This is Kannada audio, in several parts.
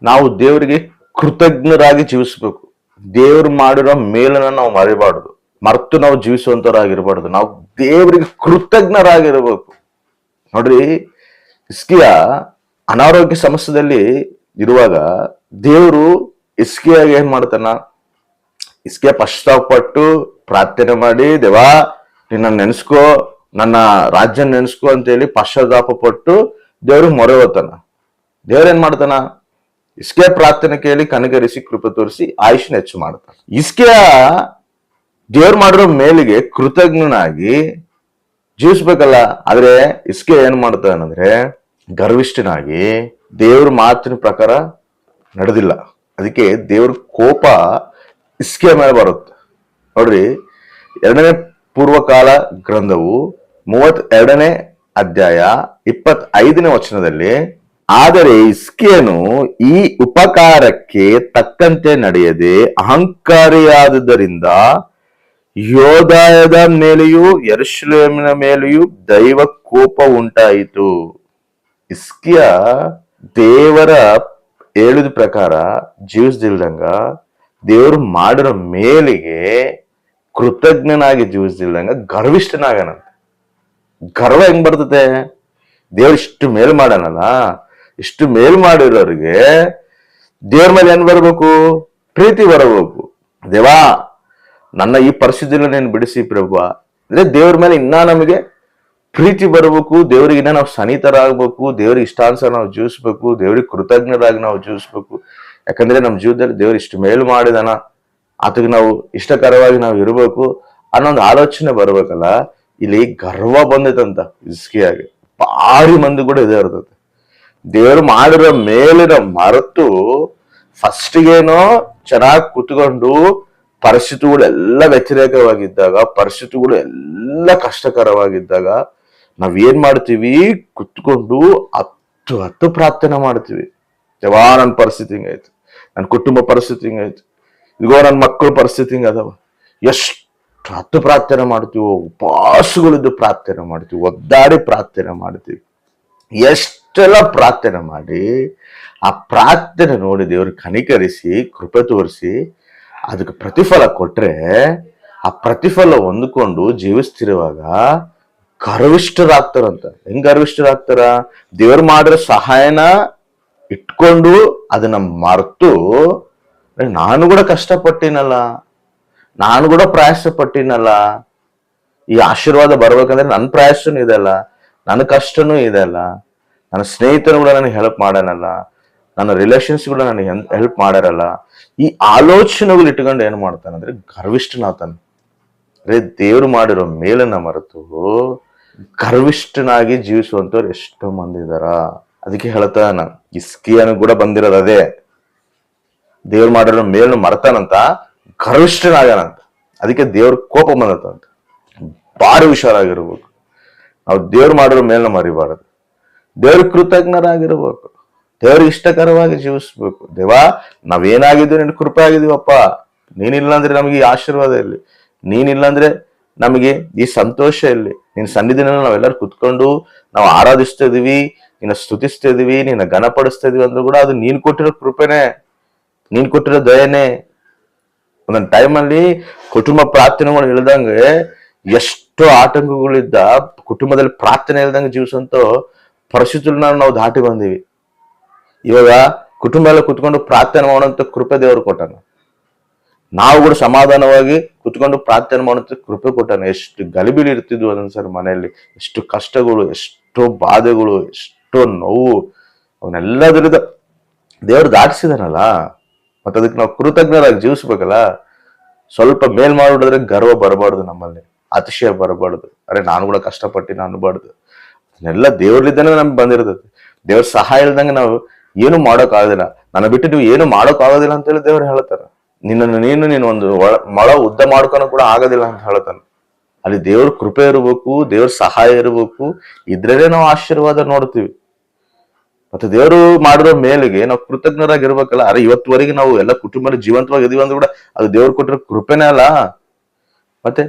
ನಾವು ದೇವರಿಗೆ ಕೃತಜ್ಞರಾಗಿ ಜೀವಿಸ್ಬೇಕು. ದೇವ್ರು ಮಾಡಿರೋ ಮೇಲನ್ನ ನಾವು ಮರಿಬಾರ್ದು, ಮರೆತು ನಾವು ಜೀವಿಸುವಂತವರಾಗಿರ್ಬಾರ್ದು. ನಾವು ದೇವರಿಗೆ ಕೃತಜ್ಞರಾಗಿರ್ಬೇಕು. ನೋಡ್ರಿ, ಹಿಸ್ಕಿಯ ಅನಾರೋಗ್ಯ ಸಮಸ್ಯೆದಲ್ಲಿ ಇರುವಾಗ ದೇವರು ಹಿಸ್ಕಿಯಾಗಿ ಏನ್ ಮಾಡ್ತಾನ, ಹಿಸ್ಕಿಯ ಪಶ್ಚಾತ್ತಾಪಪಟ್ಟು ಪ್ರಾರ್ಥನೆ ಮಾಡಿ, ದೇವಾ ನಿನ್ನ ನೆನೆಸ್ಕೋ, ನನ್ನ ರಾಜ್ಯ ನೆನೆಸ್ಕೋ ಅಂತೇಳಿ ಪಶ್ಚಾತ್ತಾಪ ಪಟ್ಟು ದೇವ್ರಿಗೆ ಮೊರೆ ಹೋಗ್ತಾನ. ದೇವ್ರೇನ್ ಮಾಡ್ತಾನ, ಹಿಸ್ಕಿಯ ಪ್ರಾರ್ಥನೆ ಕೇಳಿ ಕನಕರಿಸಿ ಕೃಪೆ ತೋರಿಸಿ ಆಯುಷ್ನ ಹೆಚ್ಚು ಮಾಡ್ತಾನೆ. ಹಿಸ್ಕಿಯ ದೇವ್ರು ಮಾಡಿರೋ ಮೇಲಿಗೆ ಕೃತಜ್ಞನಾಗಿ ಜೀವಿಸ್ಬೇಕಲ್ಲ. ಆದ್ರೆ ಹಿಸ್ಕಿಯ ಏನ್ ಮಾಡ್ತಾನಂದ್ರೆ ಗರ್ವಿಷ್ಠನಾಗಿ ದೇವ್ರ ಮಾತಿನ ಪ್ರಕಾರ ನಡೆದಿಲ್ಲ. ಅದಕ್ಕೆ ದೇವ್ರ ಕೋಪ ಹಿಸ್ಕಿಯ ಮೇಲೆ ಬರುತ್ತೆ. ನೋಡ್ರಿ, 2ನೇ ಪೂರ್ವಕಾಲ ಗ್ರಂಥವು 32ನೇ ಅಧ್ಯಾಯ 25ನೇ ವಚನದಲ್ಲಿ, ಆದರೆ ಹಿಸ್ಕಿಯನು ಈ ಉಪಕಾರಕ್ಕೆ ತಕ್ಕಂತೆ ನಡೆಯದೆ ಅಹಂಕಾರಿಯಾದುದರಿಂದ ಯೋದಾಯದ ಮೇಲೆಯೂ ಯೆರೂಸಲೇಮಿನ ಮೇಲೆಯೂ ದೈವ ಕೋಪ ಉಂಟಾಯಿತು. ಹಿಸ್ಕಿಯ ದೇವರ ಹೇಳಿದ ಪ್ರಕಾರ ಜೀವಿಸ್ದಿಲ್ದಂಗ, ದೇವರು ಮಾಡಿರೋ ಮೇಲಿಗೆ ಕೃತಜ್ಞನಾಗಿ ಜೀವಿಸ್ದಿಲ್ದಂಗ ಗರ್ವಿಷ್ಠನಾಗನಂತೆ. ಗರ್ವ ಹೆಂಗ್ ಬರ್ತದೆ? ದೇವ್ರು ಇಷ್ಟು ಮೇಲ್ ಮಾಡನಲ್ಲ, ಇಷ್ಟು ಮೇಲ್ ಮಾಡಿರೋರಿಗೆ ದೇವ್ರ ಮೇಲೆ ಏನ್ ಬರ್ಬೇಕು? ಪ್ರೀತಿ ಬರಬೇಕು. ದೇವಾ ನನ್ನ ಈ ಪರಿಸ್ಥಿತಿಯಲ್ಲಿ ನೀನು ಬಿಡಿಸಿ ಪ್ರಭು ಅಂದ್ರೆ ದೇವ್ರ ಮೇಲೆ ಇನ್ನ ನಮಗೆ ಪ್ರೀತಿ ಬರಬೇಕು. ದೇವ್ರಿಗೆ ಇನ್ನ ನಾವು ಸನಿತರಾಗಬೇಕು. ದೇವ್ರಿಗೆ ಇಷ್ಟಾನುಸಾರ ನಾವು ಜೀವಿಸ್ಬೇಕು. ದೇವ್ರಿಗೆ ಕೃತಜ್ಞರಾಗಿ ನಾವು ಜೀವಿಸ್ಬೇಕು. ಯಾಕಂದ್ರೆ ನಮ್ಮ ಜೀವನದಲ್ಲಿ ದೇವ್ರು ಇಷ್ಟು ಮೇಲು ಮಾಡಿದಾನ, ಆತಗೆ ನಾವು ಇಷ್ಟಕರವಾಗಿ ನಾವು ಇರಬೇಕು ಅನ್ನೋ ಒಂದು ಆಲೋಚನೆ ಬರ್ಬೇಕಲ್ಲ. ಇಲ್ಲಿ ಗರ್ವ ಬಂದೈತಂತ ಹಿಸ್ಕಿಯಾಗೆ. ಭಾರಿ ಮಂದಿ ಕೂಡ ಇದೇ ಇರ್ತದೆ. ದೇವ್ರು ಮಾಡಿರೋ ಮೇಲಿನ ಮರೆತು ಫಸ್ಟಿಗೇನೋ ಚೆನ್ನಾಗಿ ಕುತ್ಕೊಂಡು ಪರಿಸ್ಥಿತಿಗಳೆಲ್ಲ ವ್ಯತಿರೇಕವಾಗಿದ್ದಾಗ, ಪರಿಸ್ಥಿತಿಗಳು ಎಲ್ಲ ಕಷ್ಟಕರವಾಗಿದ್ದಾಗ ನಾವೇನ್ ಮಾಡ್ತೀವಿ? ಕುತ್ಕೊಂಡು ಹತ್ತು ಪ್ರಾರ್ಥನೆ ಮಾಡ್ತೀವಿ. ದೇವಾ ನನ್ನ ಪರಿಸ್ಥಿತಿ ಹಿಂಗಾಯ್ತು, ನನ್ನ ಕುಟುಂಬ ಪರಿಸ್ಥಿತಿ ಹಿಂಗಾಯ್ತು, ಇಗೋ ನನ್ನ ಮಕ್ಕಳ ಪರಿಸ್ಥಿತಿ ಹಿಂಗ ಅದಾವ. ಎಷ್ಟು 10 ಪ್ರಾರ್ಥನೆ ಮಾಡ್ತೀವಿ, ಉಪವಾಸಗಳಿದ್ದು ಪ್ರಾರ್ಥನೆ ಮಾಡ್ತೀವಿ, ಒದ್ದಾಡಿ ಪ್ರಾರ್ಥನೆ ಮಾಡ್ತೀವಿ. ಎಷ್ಟೆಲ್ಲ ಪ್ರಾರ್ಥನೆ ಮಾಡಿ ಆ ಪ್ರಾರ್ಥನೆ ನೋಡಿ ದೇವ್ರಿಗೆ ಕನಿಕರಿಸಿ ಕೃಪೆ ತೋರಿಸಿ ಅದಕ್ಕೆ ಪ್ರತಿಫಲ ಕೊಟ್ರೆ, ಆ ಪ್ರತಿಫಲ ಹೊಂದ್ಕೊಂಡು ಜೀವಿಸ್ತಿರುವಾಗ ಗರ್ವಿಷ್ಠರಾಗ್ತಾರಂತ. ಹೆಂಗ್ ಗರ್ವಿಷ್ಠರಾಗ್ತಾರ? ದೇವ್ರು ಮಾಡಿರೋ ಸಹಾಯನ ಇಟ್ಕೊಂಡು ಅದನ್ನ ಮರೆತು, ನಾನು ಕೂಡ ಕಷ್ಟಪಟ್ಟಿನಲ್ಲ, ನಾನು ಕೂಡ ಪ್ರಯಾಸ ಪಟ್ಟಿನಲ್ಲ, ಈ ಆಶೀರ್ವಾದ ಬರ್ಬೇಕಂದ್ರೆ ನನ್ನ ಪ್ರಯಾಸನೂ ಇದೆಲ್ಲ, ನನ್ನ ಕಷ್ಟನೂ ಇದೆಲ್ಲ, ನನ್ನ ಸ್ನೇಹಿತರು ಕೂಡ ನನಗೆ ಹೆಲ್ಪ್ ಮಾಡನಲ್ಲ, ನನ್ನ ರಿಲೇಷನ್ಸ್ ಕೂಡ ನನಗೆ ಹೆಲ್ಪ್ ಮಾಡಾರಲ್ಲ. ಈ ಆಲೋಚನೆಗಳು ಇಟ್ಕೊಂಡು ಏನ್ ಮಾಡ್ತಾನಂದ್ರೆ ಗರ್ವಿಷ್ಠನಾಗ್ತಾನೆ. ಅರೆ ದೇವ್ರು ಮಾಡಿರೋ ಮೇಲನ್ನ ಮರೆತು ಗರ್ವಿಷ್ಠನಾಗಿ ಜೀವಿಸುವಂತವ್ರು ಎಷ್ಟೋ ಮಂದಿ ಇದಾರ. ಅದಕ್ಕೆ ಹೇಳ್ತಾನ, ಹಿಸ್ಕಿಯನು ಕೂಡ ಬಂದಿರೋದು ಅದೇ. ದೇವ್ರು ಮಾಡಿರೋ ಮೇಲನ್ನು ಮರೆತಾನಂತ, ಗರ್ವಿಷ್ಠನಾಗನಂತ. ಅದಕ್ಕೆ ದೇವ್ರ ಕೋಪ ಬಂದತ್ತಂತ. ಭಾರಿ ಹುಷಾರಾಗಿರ್ಬೇಕು. ನಾವು ದೇವ್ರು ಮಾಡಿರೋ ಮೇಲನ್ನ ಮರಿಬಾರದು. ದೇವ್ರ ಕೃತಜ್ಞರಾಗಿರ್ಬೇಕು. ದೇವ್ರಿಗೆ ಇಷ್ಟಕರವಾಗಿ ಜೀವಿಸ್ಬೇಕು. ದೇವಾ ನಾವೇನಾಗಿದ್ದು ನಿನ್ ಕೃಪೆ ಆಗಿದೀವಪ್ಪ, ನೀನಿಲ್ಲ ಅಂದ್ರೆ ನಮಗೆ ಈ ಆಶೀರ್ವಾದ ಇಲ್ಲಿ, ನೀನಿಲ್ಲ ಅಂದ್ರೆ ನಮಗೆ ಈ ಸಂತೋಷ ಇಲ್ಲಿ. ನಿನ್ನ ಸನ್ನಿಧಿನ ನಾವೆಲ್ಲರೂ ಕುತ್ಕೊಂಡು ನಾವು ಆರಾಧಿಸ್ತಾ ಇದೀವಿ, ನಿನ್ನ ಸ್ತುತಿಸ್ತಾ ಇದೀವಿ, ನಿನ್ನ ಘನಪಡಿಸ್ತಾ ಇದೀವಿ ಅಂದ್ರೂ ಕೂಡ ಅದು ನೀನ್ ಕೊಟ್ಟಿರೋ ಕೃಪೆನೆ, ನೀನ್ ಕೊಟ್ಟಿರೋ ದಯನೆ. ಒಂದೊಂದು ಟೈಮಲ್ಲಿ ಕುಟುಂಬ ಪ್ರಾರ್ಥನೆಗಳು ಇಳ್ದಂಗೆ ಎಷ್ಟೋ ಆತಂಕಗಳಿದ್ದ, ಕುಟುಂಬದಲ್ಲಿ ಪ್ರಾರ್ಥನೆ ಇಲ್ದಂಗೆ ಜೀವಿಸುವಂತ ಪರಿಸ್ಥಿತಿಗಳನ್ನ ನಾವು ದಾಟಿ ಬಂದೀವಿ. ಇವಾಗ ಕುಟುಂಬ ಎಲ್ಲ ಕುತ್ಕೊಂಡು ಪ್ರಾರ್ಥನೆ ಮಾಡುವಂತ ಕೃಪೆ ದೇವರು ಕೊಟ್ಟಾನ. ನಾವು ಕೂಡ ಸಮಾಧಾನವಾಗಿ ಕುತ್ಕೊಂಡು ಪ್ರಾರ್ಥನೆ ಮಾಡುವಂತ ಕೃಪೆ ಕೊಟ್ಟಾನ. ಎಷ್ಟು ಗಲಿಬಿಲಿ ಇರ್ತಿದ್ವು ಒಂದೊಂದ್ಸರಿ ಮನೆಯಲ್ಲಿ, ಎಷ್ಟು ಕಷ್ಟಗಳು, ಎಷ್ಟೋ ಬಾಧೆಗಳು, ಎಷ್ಟೋ ನೋವು, ಅವನ್ನೆಲ್ಲದರಿಂದ ದೇವರು ದಾಟಿಸಿದಾನಲ್ಲ. ಮತ್ತೆ ಅದಕ್ಕೆ ನಾವು ಕೃತಜ್ಞರಾಗಿ ಜೀವಿಸ್ಬೇಕಲ್ಲ. ಸ್ವಲ್ಪ ಮೇಲ್ ಮಾಡಿಬಿಡಿದ್ರೆ ಗರ್ವ ಬರಬಾರ್ದು, ನಮ್ಮಲ್ಲಿ ಅತಿಶಯ ಬರಬಾರ್ದು. ಅರೆ ನಾನು ಕೂಡ ಕಷ್ಟಪಟ್ಟಿನ ಅನ್ಬಾರ್ದು. ಅದನ್ನೆಲ್ಲ ದೇವ್ರಲಿದ್ದಾನೆ ನಮ್ಗೆ ಬಂದಿರ್ತದೆ. ದೇವ್ರ ಸಹಾಯ ಇಲ್ದಂಗೆ ನಾವು ಏನು ಮಾಡೋಕ್ ಆಗೋದಿಲ್ಲ. ನನ್ನ ಬಿಟ್ಟು ನೀವು ಏನು ಮಾಡೋಕ್ ಆಗೋದಿಲ್ಲ ಅಂತ ಹೇಳಿ ದೇವ್ರು ಹೇಳ್ತಾರ. ನೀನು ಒಂದು ಮೊಳ ಉದ್ದ ಮಾಡ್ಕೊಳಕ್ ಕೂಡ ಆಗೋದಿಲ್ಲ ಅಂತ ಹೇಳ್ತಾನೆ. ಅಲ್ಲಿ ದೇವ್ರ ಕೃಪೆ ಇರಬೇಕು, ದೇವ್ರ ಸಹಾಯ ಇರಬೇಕು. ಇದ್ರೇ ನಾವು ಆಶೀರ್ವಾದ ನೋಡ್ತೀವಿ. ಮತ್ತೆ ದೇವರು ಮಾಡಿರೋ ಮೇಲಿಗೆ ನಾವು ಕೃತಜ್ಞರಾಗಿರ್ಬೇಕಲ್ಲ. ಅರೆ ಇವತ್ತುವರೆಗೆ ನಾವು ಎಲ್ಲ ಕುಟುಂಬ ಜೀವಂತವಾಗಿ ಇದೀವಿ ಅಂದ್ರೂ ಕೂಡ ಅದು ದೇವ್ರು ಕೊಟ್ಟಿರೋ ಕೃಪೆನೇ ಅಲ್ಲ. ಮತ್ತೆ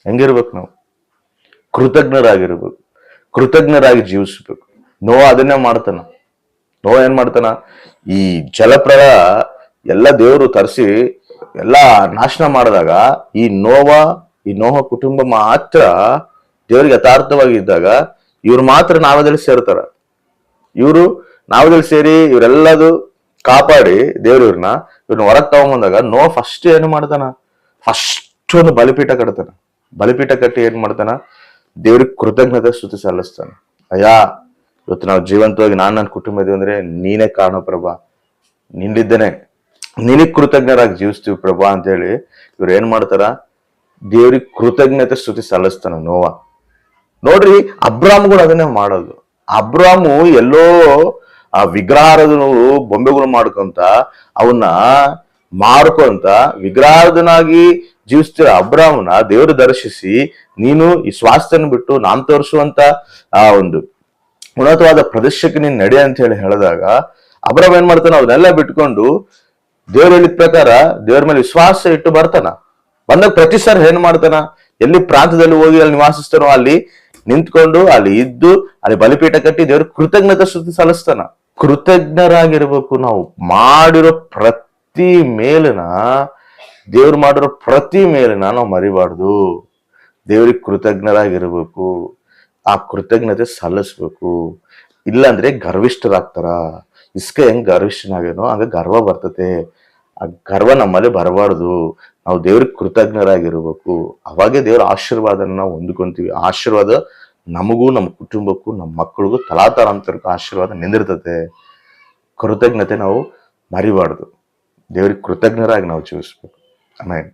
ಹೆಂಗಿರ್ಬೇಕು? ನಾವು ಕೃತಜ್ಞರಾಗಿರ್ಬೇಕು, ಕೃತಜ್ಞರಾಗಿ ಜೀವಿಸ್ಬೇಕು. ನೋವು ಅದನ್ನೇ ಮಾಡ್ತಾನ. ನೋವ ಏನ್ ಮಾಡ್ತಾನ, ಈ ಜಲಪ್ರಳಯ ಎಲ್ಲ ದೇವರು ತರಿಸಿ ಎಲ್ಲ ನಾಶನ ಮಾಡಿದಾಗ ಈ ನೋಹ ಕುಟುಂಬ ಮಾತ್ರ ದೇವ್ರಿಗೆ ಯಥಾರ್ಥವಾಗಿ ಇದ್ದಾಗ ಇವ್ರು ಮಾತ್ರ ನಾವದಲ್ಲಿ ಸೇರ್ತಾರ. ಇವರು ನಾವದಲ್ಲಿ ಸೇರಿ ಇವರೆಲ್ಲದು ಕಾಪಾಡಿ ದೇವ್ರ ಇವ್ರನ್ನ ಹೊರಗ್ ತಗೊಂಬಂದಾಗ ಫಸ್ಟ್ ಏನು ಮಾಡ್ತಾನ, ಫಸ್ಟ್ ಒಂದು ಬಲಿಪೀಠ ಕಟ್ತಾನ. ಬಲಿಪೀಠ ಕಟ್ಟಿ ಏನ್ ಮಾಡ್ತಾನ, ದೇವ್ರಿಗೆ ಕೃತಜ್ಞತೆ ಸ್ತುತಿ ಸಲ್ಲಿಸ್ತಾನ. ಅಯ್ಯ, ಇವತ್ತು ನಾವು ಜೀವಂತವಾಗಿ ನನ್ನ ಕುಟುಂಬ ಇದೀವಿ ಅಂದ್ರೆ ನೀನೇ ಕಾರಣ ಪ್ರಭಾ, ನಿನ್ನಿದ್ದೇನೆ, ನಿನಗ್ ಕೃತಜ್ಞರಾಗಿ ಜೀವಿಸ್ತೀವಿ ಪ್ರಭಾ ಅಂತ ಹೇಳಿ ಇವ್ರು ಏನ್ ಮಾಡ್ತಾರ, ದೇವ್ರಿಗೆ ಕೃತಜ್ಞತೆ ಸ್ತುತಿ ಸಲ್ಲಿಸ್ತಾನ ನೋವ. ನೋಡ್ರಿ, ಅಬ್ರಾಮ್ ಕೂಡ ಅದನ್ನೇ ಮಾಡೋದು. ಅಬ್ರಾಮು ಎಲ್ಲೋ ಆ ವಿಗ್ರಹಾರದ ಬೊಂಬೆಗಳು ಮಾಡ್ಕೊಂತ ಅವನ್ನ ಮಾರ್ಕೊಂತ ವಿಗ್ರಹಾರ್ಧನಾಗಿ ಜೀವಿಸ್ತಿರೋ ಅಬ್ರಾಮ್ನ ದೇವರು ದರ್ಶಿಸಿ, ನೀನು ಈ ಸ್ವಾಸ್ಥ್ಯನ ಬಿಟ್ಟು ನಾನ್ ತೋರಿಸುವಂತ ಆ ಒಂದು ಉನ್ನತವಾದ ಪ್ರದೇಶಕ್ಕೆ ನೀನ್ ನಡೆ ಅಂತ ಹೇಳಿದಾಗ ಅಬ್ರಾಮ್ ಏನ್ ಮಾಡ್ತಾನ, ಅವನ್ನೆಲ್ಲ ಬಿಟ್ಕೊಂಡು ದೇವ್ರು ಹೇಳಿದ ಪ್ರಕಾರ ದೇವ್ರ ಮೇಲೆ ವಿಶ್ವಾಸ ಇಟ್ಟು ಬರ್ತಾನ. ಬಂದಾಗ ಪ್ರತಿ ಸರ್ ಏನ್ ಮಾಡ್ತಾನ, ಎಲ್ಲಿ ಪ್ರಾಂತದಲ್ಲಿ ಹೋಗಿ ಅಲ್ಲಿ ನಿವಾಸಿಸ್ತಾನೋ ಅಲ್ಲಿ ನಿಂತ್ಕೊಂಡು ಅಲ್ಲಿ ಇದ್ದು ಅಲ್ಲಿ ಬಲಿಪೀಠ ಕಟ್ಟಿ ದೇವ್ರ ಕೃತಜ್ಞತೆ ಸ್ತುತಿ ಸಲ್ಲಿಸ್ತಾನ. ಕೃತಜ್ಞರಾಗಿರ್ಬೇಕು. ನಾವು ಮಾಡಿರೋ ಪ್ರತಿ ಮೇಲಿನ ದೇವ್ರು ಮಾಡಿರೋ ಪ್ರತಿ ಮೇಲಿನ ನಾವು ಮರಿಬಾರ್ದು. ದೇವ್ರಿಗೆ ಕೃತಜ್ಞರಾಗಿರ್ಬೇಕು, ಆ ಕೃತಜ್ಞತೆ ಸಲ್ಲಿಸ್ಬೇಕು. ಇಲ್ಲಾಂದ್ರೆ ಗರ್ವಿಷ್ಠರಾಗ್ತಾರ. ಇಸ್ಕ ಹೆಂಗ್ ಗರ್ವಿಷ್ಠನಾಗೇನೋ ಹಂಗ ಗರ್ವ ಬರ್ತತೆ. ಆ ಗರ್ವ ನಮ್ಮಲ್ಲಿ ಬರಬಾರ್ದು. ನಾವು ದೇವ್ರಿಗೆ ಕೃತಜ್ಞರಾಗಿರ್ಬೇಕು. ಅವಾಗೆ ದೇವ್ರ ಆಶೀರ್ವಾದನ ನಾವು ಹೊಂದ್ಕೊಂತೀವಿ. ಆಶೀರ್ವಾದ ನಮಗೂ ನಮ್ಮ ಕುಟುಂಬಕ್ಕೂ ನಮ್ಮ ಮಕ್ಕಳಿಗೂ ತಲಾತಲಾಂತರಕ್ಕೂ ಆಶೀರ್ವಾದ ನಿಂದಿರ್ತತೆ. ಕೃತಜ್ಞತೆ ನಾವು ಮರಿಬಾರ್ದು. ದೇವ್ರಿಗೆ ಕೃತಜ್ಞರಾಗಿ ನಾವು ಜೀವಿಸ್ಬೇಕು. ಆಮೇಲೆ